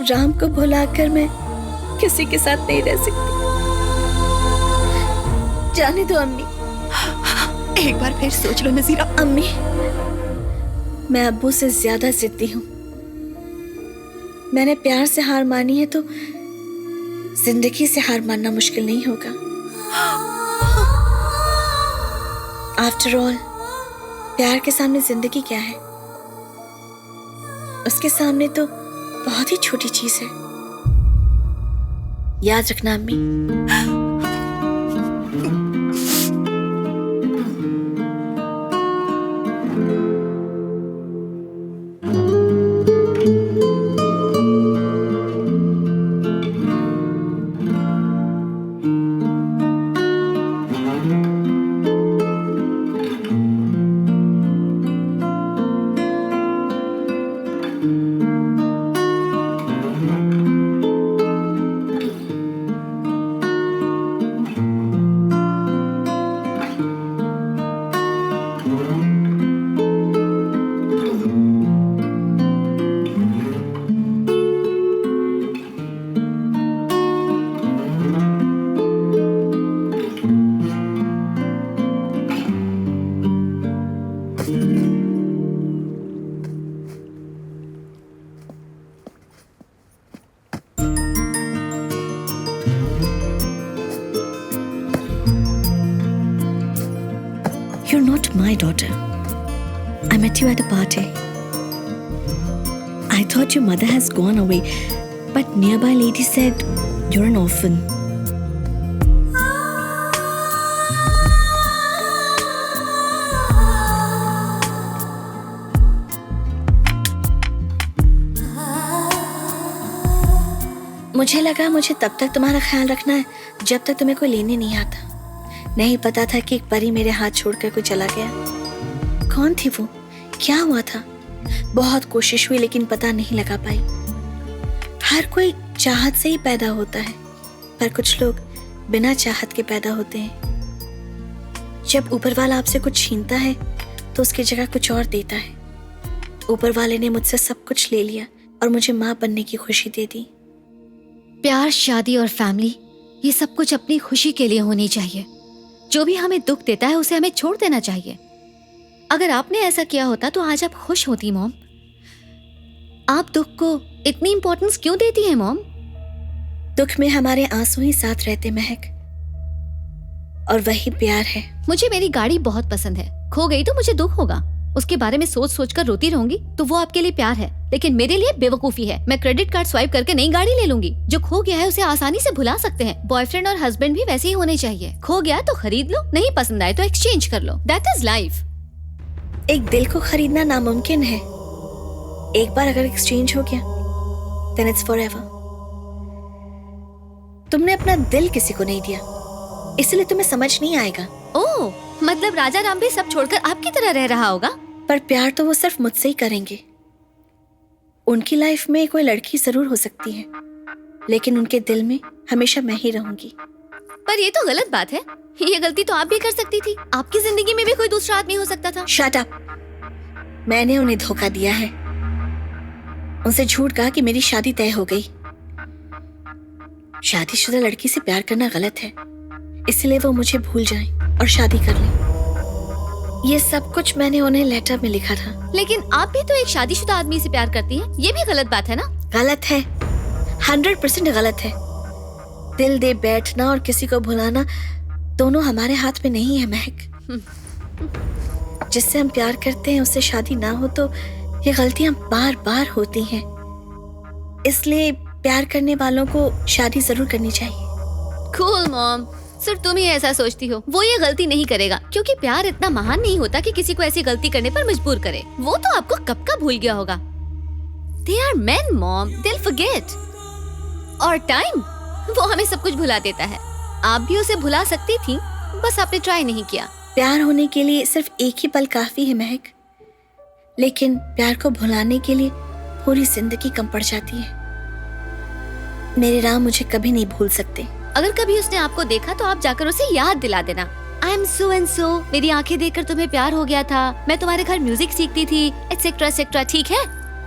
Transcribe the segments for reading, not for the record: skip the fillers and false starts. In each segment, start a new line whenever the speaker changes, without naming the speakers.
राम को भुलाकर मैं किसी के साथ नहीं रह सकती। जाने दो अम्मी।
एक बार फिर सोच लो नजीरा।
अम्मी, मैं अब्बू से ज्यादा जिद्दी हूँ। मैंने प्यार से हार मानी है तो जिंदगी से हार मानना मुश्किल नहीं होगा। आफ्टर ऑल, प्यार के सामने जिंदगी क्या है? उसके सामने तो बहुत ही छोटी चीज है। याद रखना अम्मी। You're not my daughter. I met you at a party. I thought your mother has gone away, but nearby lady said you're an orphan. मुझे लगा मुझे तब तक तुम्हारा ख्याल रखना है जब तक तुम्हें कोई लेने नहीं आता। नहीं पता था कि एक परी मेरे हाथ छोड़कर कोई चला गया। कौन थी वो? क्या हुआ था? बहुत कोशिश हुई लेकिन पता नहीं लगा पाई। हर कोई चाहत से ही पैदा होता है, पर कुछ लोग बिना चाहत के पैदा होते हैं। जब ऊपर वाला आपसे कुछ छीनता है तो उसकी जगह कुछ और देता है। ऊपर वाले ने मुझसे सब कुछ ले लिया और मुझे माँ बनने की खुशी दे दी।
प्यार, शादी और फैमिली, ये सब कुछ अपनी खुशी के लिए होनी चाहिए। जो भी हमें दुख देता है उसे हमें छोड़ देना चाहिए। अगर आपने ऐसा किया होता तो आज आप खुश होती मॉम। आप दुख को इतनी इंपॉर्टेंस क्यों देती हैं मॉम?
दुख में हमारे आंसू ही साथ रहते महक, और वही प्यार है।
मुझे मेरी गाड़ी बहुत पसंद है। खो गई तो मुझे दुख होगा। उसके बारे में सोच सोच कर रोती रहूंगी तो वो आपके लिए प्यार है, लेकिन मेरे लिए बेवकूफी है। मैं क्रेडिट कार्ड स्वाइप करके नई गाड़ी ले लूंगी। जो खो गया है उसे आसानी से भुला सकते हैं। बॉयफ्रेंड और हस्बैंड भी वैसे ही होने चाहिए। खो गया तो खरीद लो, नहीं पसंद आए तो एक्सचेंज कर लो। That is life.
एक दिल को खरीदना नामुमकिन है। एक बार अगर एक्सचेंज हो गया देन इट्स फॉरएवर। तुमने अपना दिल किसी को नहीं दिया, इसलिए तुम्हें समझ नहीं आएगा।
ओह, मतलब राजा राम भी सब छोड़कर आपकी तरह रह रहा होगा।
पर प्यार तो वो सिर्फ मुझसे ही करेंगे। उनकी लाइफ में कोई लड़की जरूर हो सकती है, लेकिन उनके दिल में हमेशा मैं ही रहूंगी।
पर ये तो गलत बात है। ये गलती तो आप भी कर सकती थी। आपकी जिंदगी में भी कोई दूसरा आदमी हो सकता था।
Shut up. मैंने उन्हें धोखा दिया है। उनसे झूठ कहा कि मेरी शादी तय हो गई। शादीशुदा लड़की से प्यार करना गलत है, इसलिए वो मुझे भूल जाएं और शादी कर लें। ये सब कुछ मैंने उन्हें लेटर में लिखा था।
लेकिन आप भी तो एक शादीशुदा आदमी से प्यार करती हैं। ये भी गलत बात है ना?
गलत है, 100% गलत है। दिल दे बैठना और किसी को भुलाना दोनों हमारे हाथ में नहीं है महक। जिससे हम प्यार करते हैं उससे शादी ना हो तो ये गलतियां बार बार होती हैं। इसलिए प्यार करने वालों को शादी जरूर करनी चाहिए।
कूल मॉम, सिर्फ तुम ही ऐसा सोचती हो। वो ये गलती नहीं करेगा क्योंकि प्यार इतना महान नहीं होता कि किसी को ऐसी गलती करने पर मजबूर करे। वो तो आपको कब का भूल गया होगा। They are men, mom. They'll forget. और टाइम, वो हमें सब कुछ भुला देता है। आप भी उसे भुला सकती थी, बस आपने ट्राई नहीं किया।
प्यार होने के लिए सिर्फ एक ही पल काफी है महक, लेकिन प्यार को भुलाने के लिए पूरी जिंदगी कम पड़ जाती है। मेरे राम मुझे कभी नहीं भूल सकते।
अगर कभी उसने आपको देखा तो आप जाकर उसे याद दिला देना। I am so and so, मेरी आंखें देखकर तुम्हें प्यार हो गया था, मैं तुम्हारे घर म्यूजिक सीखती थी, एटसेट्रा एटसेट्रा। ठीक है?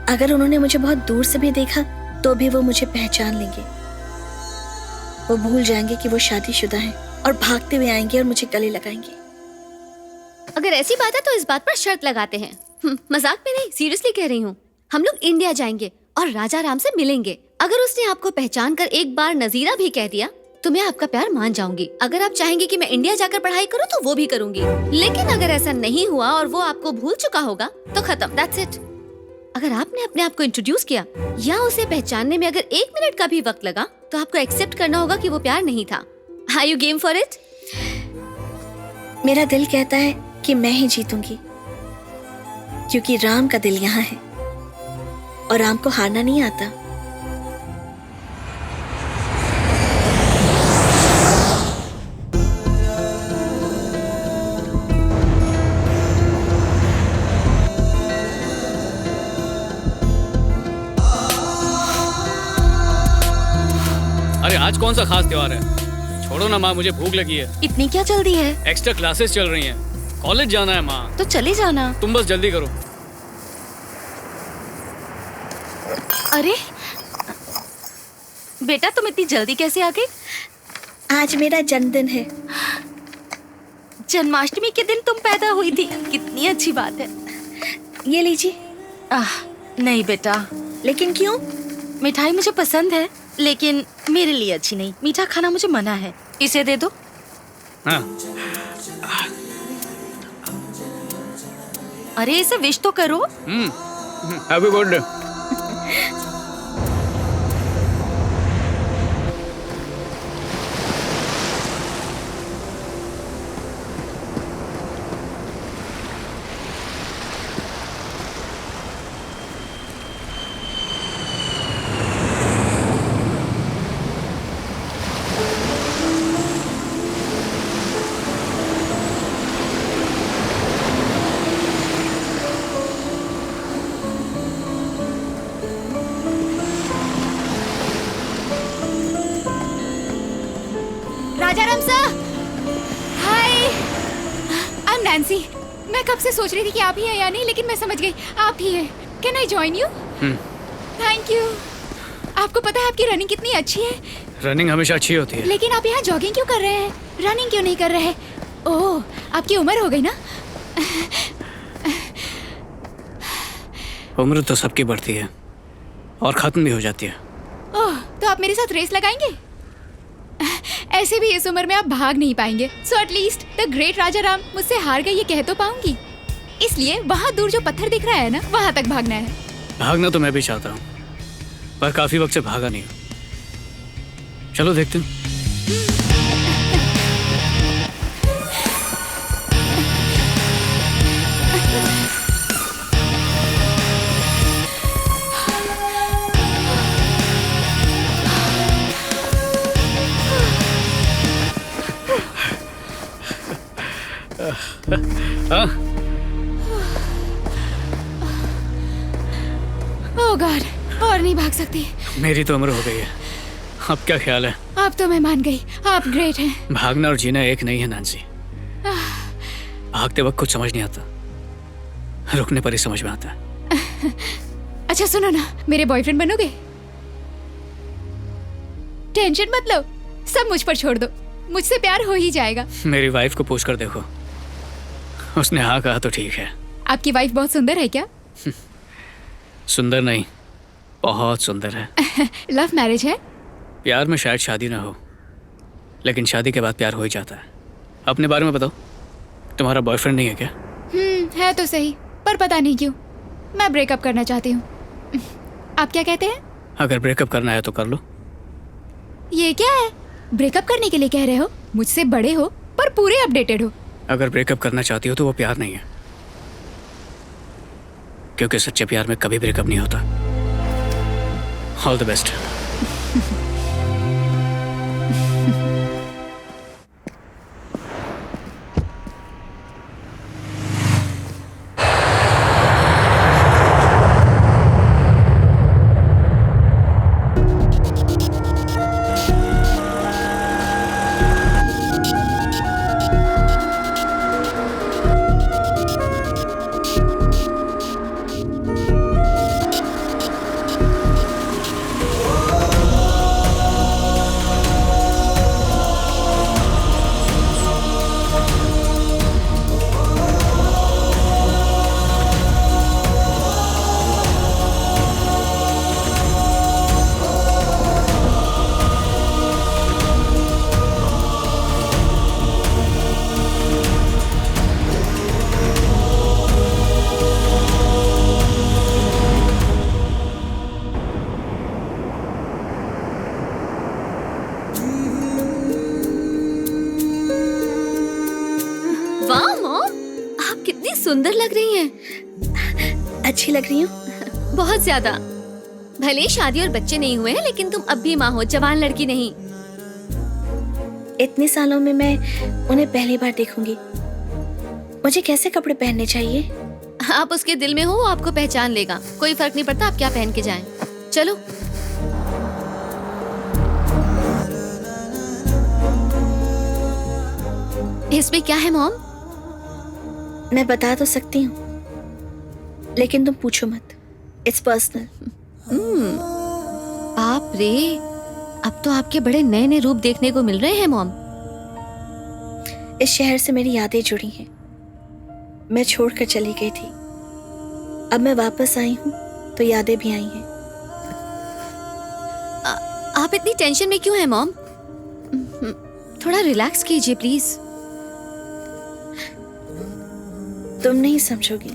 अगर उन्होंने मुझे बहुत दूर से भी देखा तो भी वो मुझे पहचान लेंगे। वो भूल जाएंगे कि वो शादीशुदा हैं और भागते हुए आएंगे और मुझे गले लगाएंगे।
अगर ऐसी बात है तो इस बात पर शर्त लगाते हैं। मजाक में नहीं, सीरियसली कह रही हूँ। हम लोग इंडिया जाएंगे और राजा राम से मिलेंगे। अगर उसने आपको पहचान कर एक बार नजीरा भी कह दिया तो मैं आपका प्यार मान जाऊंगी। अगर आप चाहेंगे कि मैं इंडिया जाकर पढ़ाई करूँ तो वो भी करूंगी। लेकिन अगर ऐसा नहीं हुआ और वो आपको भूल चुका होगा तो खत्म, दैट्स इट। अगर आपने अपने आप को इंट्रोड्यूस किया या उसे पहचानने में अगर 1 मिनट का भी वक्त लगा तो आपको एक्सेप्ट करना होगा कि वो प्यार नहीं था। Are you game for it?
मेरा दिल कहता है कि मैं ही जीतूंगी, क्योंकि राम का दिल यहाँ है और राम को हारना नहीं आता।
अरे आज कौन सा खास त्योहार है? छोड़ो ना माँ, मुझे भूख लगी है।
इतनी क्या जल्दी है?
एक्स्ट्रा क्लासेस चल रही हैं, कॉलेज जाना है माँ।
तो चले जाना।
तुम बस जल्दी करो।
अरे बेटा, तुम इतनी जल्दी कैसे आ गई?
आज मेरा जन्मदिन है।
जन्माष्टमी के दिन तुम पैदा हुई थी, कितनी अच्छी बात है।
ये लीजिए।
नहीं बेटा।
लेकिन क्यों?
मिठाई मुझे पसंद है लेकिन मेरे लिए अच्छी नहीं। मीठा खाना मुझे मना है, इसे दे दो।
हाँ।
अरे इसे विश तो करो।
Happy birthday.
Raja Ram sir, hi. I am Nancy. मैं कब से सोच रही थी कि आप ही हैं या नहीं, लेकिन मैं समझ गई आप ही हैं। Can I join you? Thank you. आपको पता है आपकी रनिंग कितनी अच्छी है?
रनिंग हमेशा अच्छी होती है।
लेकिन आप यहाँ जॉगिंग क्यों कर रहे हैं, रनिंग क्यों नहीं कर रहे हैं? ओह, आपकी उम्र हो गई ना।
उम्र तो सबकी बढ़ती है और खत्म भी हो जाती है।
ओह, तो आप मेरे साथ रेस लगाएंगे? ऐसे भी इस उम्र में आप भाग नहीं पाएंगे, सो एटलीस्ट द ग्रेट राजा राम मुझसे हार गए ये कह तो पाऊंगी। इसलिए वहाँ दूर जो पत्थर दिख रहा है ना, वहाँ तक भागना है।
भागना तो मैं भी चाहता हूँ, पर काफी वक्त से भागा नहीं हूँ। चलो देखते हैं।
ओह गॉड, और नहीं भाग सकती।
मेरी तो उम्र हो गई है, अब क्या ख्याल है?
अब तो मैं मान गई, आप ग्रेट हैं।
भागना और जीना एक नहीं है नैन्सी। भागते वक्त कुछ समझ नहीं आता, रुकने पर ही समझ में आता है।
अच्छा सुनो ना, मेरे बॉयफ्रेंड बनोगे? टेंशन मत लो, सब मुझ पर छोड़ दो, मुझसे प्यार हो ही जाएगा।
मेरी वाइफ को पूछ कर देखो, उसने हाँ कहा तो ठीक है।
आपकी वाइफ बहुत सुंदर है क्या?
सुंदर नहीं, बहुत सुंदर है।
लव मैरिज है?
प्यार में शायद शादी ना हो, लेकिन शादी के बाद प्यार हो ही जाता है। अपने बारे में बताओ, तुम्हारा बॉयफ्रेंड नहीं है क्या?
है तो सही, पर पता नहीं क्यों मैं ब्रेकअप करना चाहती हूँ। आप क्या कहते हैं?
अगर ब्रेकअप करना है तो कर लो।
ये क्या है, ब्रेकअप करने के लिए कह रहे हो? मुझसे बड़े हो पर पूरे अपडेटेड हो।
अगर ब्रेकअप करना चाहती हो तो वो प्यार नहीं है, क्योंकि सच्चे प्यार में कभी ब्रेकअप नहीं होता। All the best.
लग रही हूँ?
बहुत ज्यादा। भले ही शादी और बच्चे नहीं हुए हैं, लेकिन तुम अब भी माँ हो, जवान लड़की नहीं।
इतने सालों में मैं उन्हें पहली बार देखूंगी। मुझे कैसे कपड़े पहनने चाहिए?
आप उसके दिल में हो, वो आपको पहचान लेगा। कोई फर्क नहीं पड़ता आप क्या पहन के जाएं। चलो। इसमें क्या है मॉम?
मैं बता तो सकती हूँ, लेकिन तुम पूछो मत। It's personal.
बाप रे, अब तो आपके बड़े नए नए रूप देखने को मिल रहे हैं मॉम।
इस शहर से मेरी यादें जुड़ी हैं। मैं छोड़कर चली गई थी, अब मैं वापस आई हूँ तो यादें भी आई हैं।
आप इतनी टेंशन में क्यों हैं मॉम? थोड़ा रिलैक्स कीजिए प्लीज।
तुम नहीं समझोगी।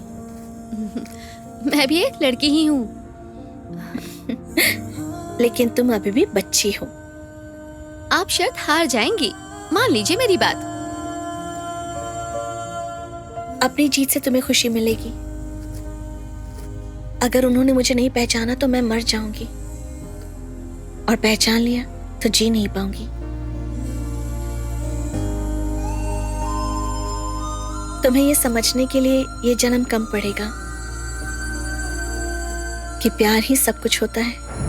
मैं भी एक लड़की ही हूँ।
लेकिन तुम अभी भी बच्ची हो।
आप शर्त हार जाएंगी, मान लीजिए मेरी बात।
अपनी जीत से तुम्हें खुशी मिलेगी। अगर उन्होंने मुझे नहीं पहचाना तो मैं मर जाऊंगी, और पहचान लिया तो जी नहीं पाऊंगी। तुम्हें ये समझने के लिए ये जन्म कम पड़ेगा कि प्यार ही सब कुछ होता है।